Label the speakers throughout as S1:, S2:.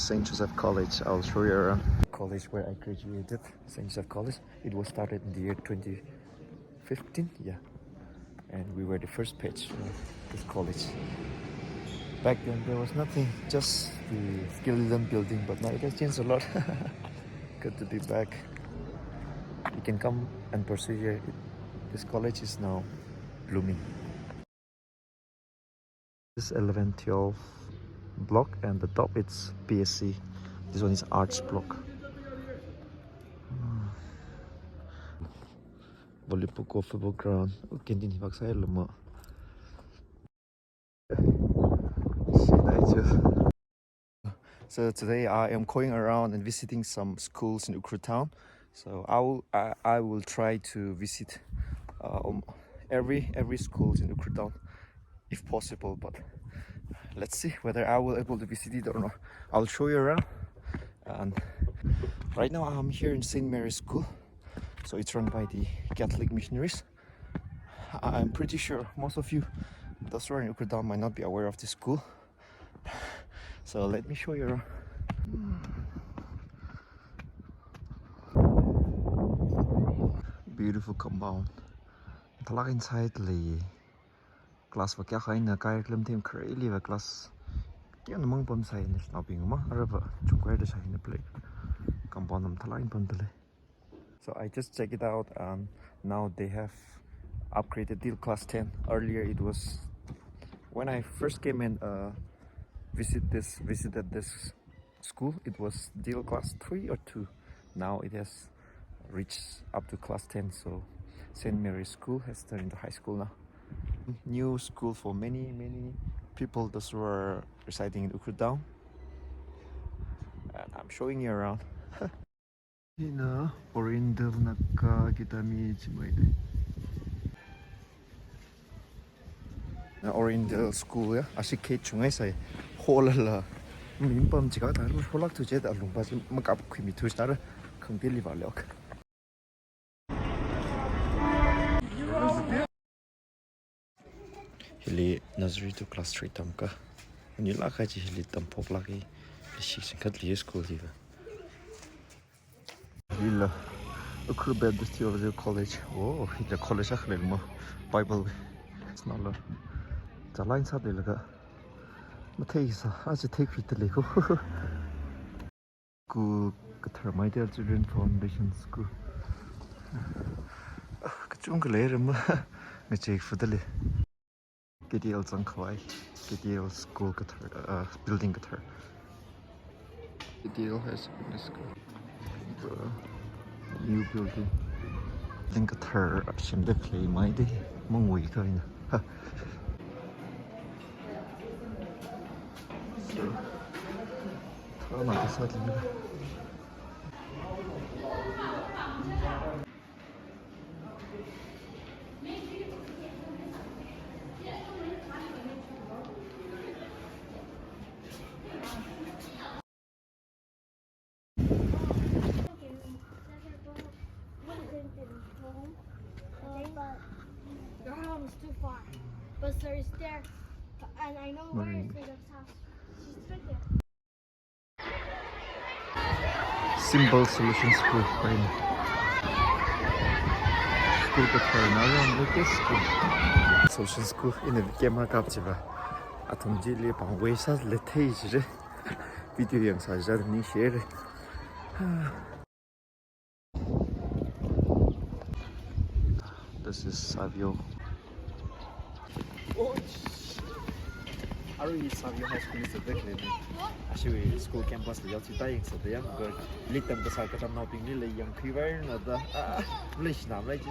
S1: St. Joseph College. I'll show you around. College where I graduated, St. Joseph College. It was started in the year 2015, yeah. And we were the first batch of this college. Back then there was nothing, just the skeleton building, but now it has changed a lot. Good to be back. You can come and pursue here. This college is now blooming. This 11, 12 block, and the top it's BSc. This one is arts block. Volleyball, football ground. Canteen backside lama. So today I am going around and visiting some schools in Ukhrul town. So I will try to visit every school in Ukhrul town if possible. But let's see whether I will able to visit it or not. I'll show you around. And right now I'm here in St. Mary's School. So it's run by the Catholic missionaries. I'm pretty sure most of you, those who are in Ukhrul town, might not be aware of this school. So let me show you around. Beautiful compound. Talak inside the class và các khái là cái lâm thêm crazy và class cái nó mong bom sai nó nào bình mà ở vậy chúng quay được sai nó play compound nằm talak in bom tele. So I just check it out, and now they have upgraded till class 10. Earlier it was when I first came and visited this school, it was still class 3 or 2. Now it has reached up to class 10. So St. Mary's School has turned into high school now. New school for many people those who are residing in Ukhrul town. And I'm showing you around. Hina Oriental naka kita mi chimoide. Oriental school ya, asikhe chungai sai holala minpam chiga ta ru holak tu je da lungpa ji makap khimi tu star khangti li ba lok. Hili nursery to class 3 tamka. Ni la kha ji hili tampok la ki shi khat li school hi. Hila Ukhrul Baptist Theological College. Oh, hila college a khlel mo Bible. It's not lot. The lines are there. Matthias, I just take it to Lego. School, my dear children foundation school. Jungle, I check for the KDL Zankwai, KDL school, building guitar. KDL has been school. New building. Link guitar, Shim the clay, my day, Mongway kind of.
S2: Your home is too far, but sir is there, and I know where is Mada's house. She's right there.
S1: Simple Solution School, right? School ka around like this school. Solution School in the camera capture. Atom jelly pang waysas letage. Video yang saja ni share. This is Savio. Ari Savio High School is a big lady. Actually, school campus the yacht dying so the young girl lit them the Katamnao being really young people, not the village now, right?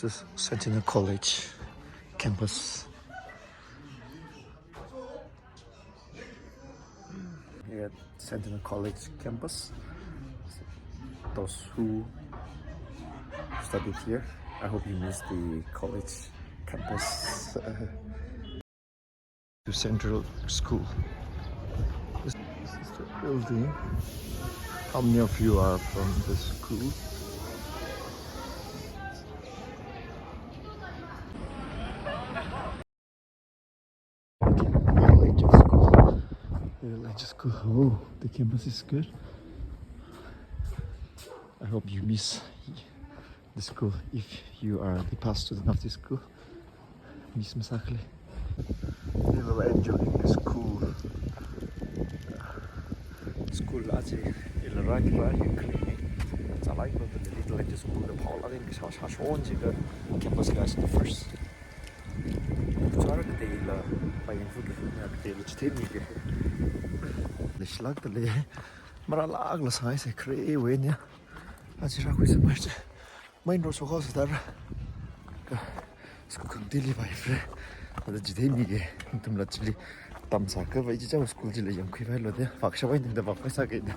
S1: This is Sentinel College campus. at Sentinel College campus. Those who studied here, I hope you miss the college campus. To Central School. This is the building. How many of you are from this school? Theological School. Oh, the campus is good. I hope you miss the school if you are the past student of this school. Miss Masakle. You will enjoy the school. School aji ilrak ba cleaning. Salai ba the little like school the Paul I think sa shon ji the campus guys the first. Chara the la by info the the chitemi ke. The schlag the le mara lag la sai se cree wenya. Aji ra ko se mas. Main ro so ho se dar. School dili by fre. The chitemi ke tum la chili tam sa ka vai cha school ji le yam khi vai lo de fak sha vai de bak sa ke de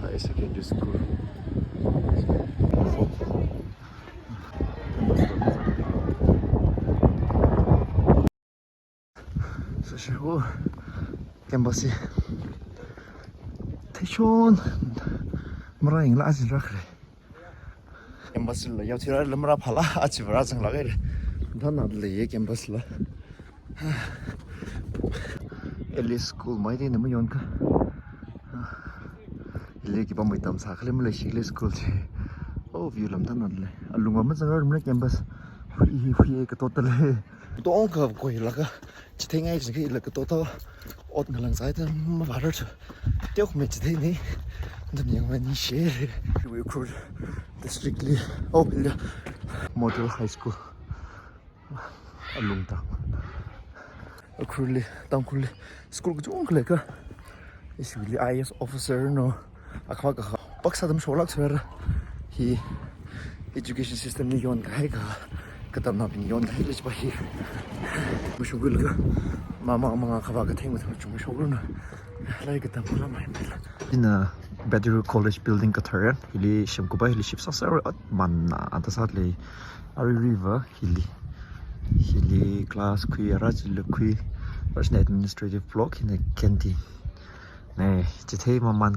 S1: high secondary school so shu campus Theological mara ing la ji ra khre campus la yaw thira la mara phala achi bara chang la ge dan na le ye campus la Ellis School mai de na yon ka ile ki ba mai tam sa khle mle Ellis School che oh view lam tan le alunga ma chang ram campus hui ka total he to on ka ko la ka chitheng ai chi la ka to to ot ngalang sai ta ma ba ro teo me chi ni ndam yang ma ni share Ukhrul districtly oh model high school alung ta Ukhrul tangkul school ko jong le ka is really IS officer no akwa ka paksa dam sholak swer hi education system ni yon ka ka Katamnao bin yon ka hilis ba hi mushugul ka mama mga khawa ka theng thang chung shogul na lai ka tam la mai in a Savio College building ka thar hili shim ko ba hili ship sa sar man na anta sat le ari river hili class kui raj le kui personal administrative block in a canteen ne chithei ma man